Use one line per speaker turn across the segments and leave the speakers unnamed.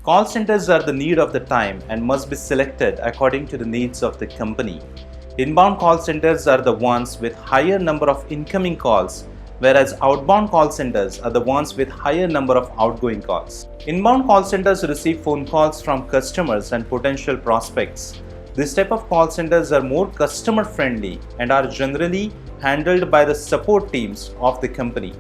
Call centers are the need of the time and must be selected according to the needs of the company. Inbound call centers are the ones with higher number of incoming calls, whereas outbound call centers are the ones with higher number of outgoing calls. Inbound call centers receive phone calls from customers and potential prospects. This type of call centers are more customer friendly and are generally handled by the support teams of the company.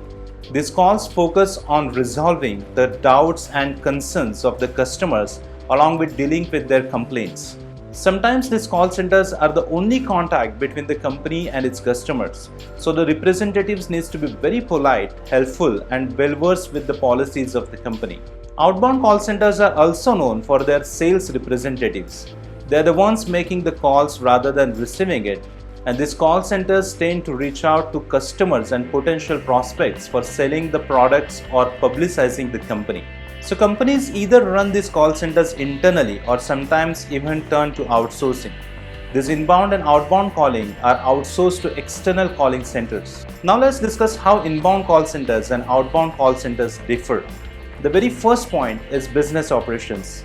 These calls focus on resolving the doubts and concerns of the customers along with dealing with their complaints. Sometimes these call centers are the only contact between the company and its customers, so the representatives needs to be very polite, helpful and well versed with the policies of the company. Outbound call centers are also known for their sales representatives. They are the ones making the calls rather than receiving it, and these call centers tend to reach out to customers and potential prospects for selling the products or publicizing the company. So companies either run these call centers internally or sometimes even turn to outsourcing. This inbound and outbound calling are outsourced to external calling centers. Now let's discuss how inbound call centers and outbound call centers differ. The very first point is business operations.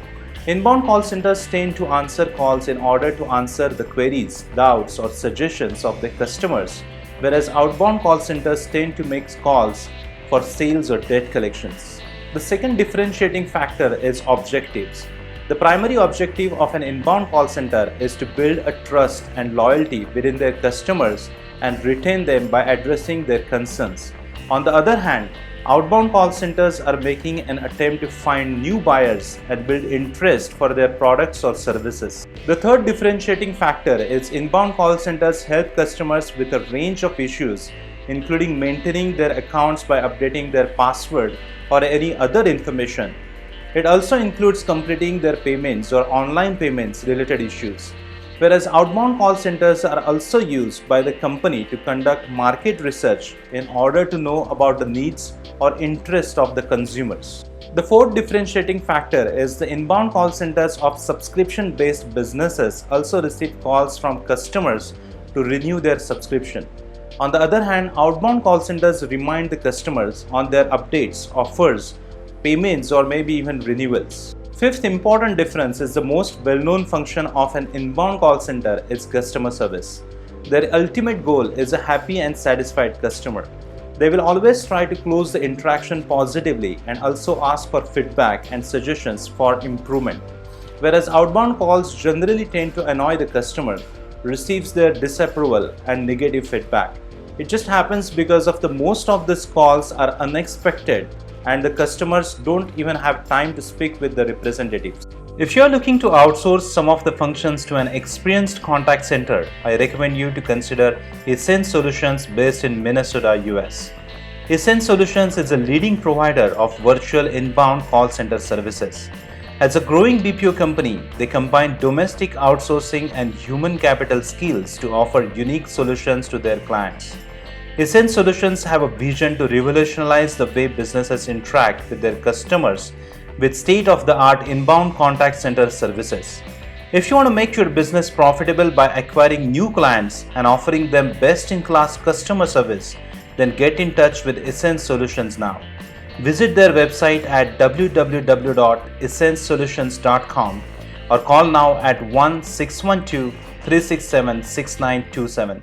Inbound call centers tend to answer calls in order to answer the queries, doubts or suggestions of the customers, whereas outbound call centers tend to make calls for sales or debt collections. The second differentiating factor is objectives. The primary objective of an inbound call center is to build a trust and loyalty within their customers and retain them by addressing their concerns. On the other hand, outbound call centers are making an attempt to find new buyers and build interest for their products or services. The third differentiating factor is inbound call centers help customers with a range of issues, including maintaining their accounts by updating their password or any other information. It also includes completing their payments or online payments related issues. Whereas outbound call centers are also used by the company to conduct market research in order to know about the needs or interest of the consumers. The fourth differentiating factor is the inbound call centers of subscription-based businesses also receive calls from customers to renew their subscription. On the other hand, outbound call centers remind the customers on their updates, offers, payments or maybe even renewals. Fifth important difference is the most well-known function of an inbound call center is customer service. Their ultimate goal is a happy and satisfied customer. They will always try to close the interaction positively and also ask for feedback and suggestions for improvement. Whereas outbound calls generally tend to annoy the customer, receives their disapproval and negative feedback. It just happens because of the most of these calls are unexpected and the customers don't even have time to speak with the representatives. If you are looking to outsource some of the functions to an experienced contact center, I recommend you to consider Essence Solutions based in Minnesota, US. Essence Solutions is a leading provider of virtual inbound call center services. As a growing BPO company, they combine domestic outsourcing and human capital skills to offer unique solutions to their clients. Essence Solutions have a vision to revolutionize the way businesses interact with their customers with state-of-the-art inbound contact center services. If you want to make your business profitable by acquiring new clients and offering them best-in-class customer service, then get in touch with Essence Solutions now. Visit their website at www.essencesolutions.com or call now at 1-612-367-6927.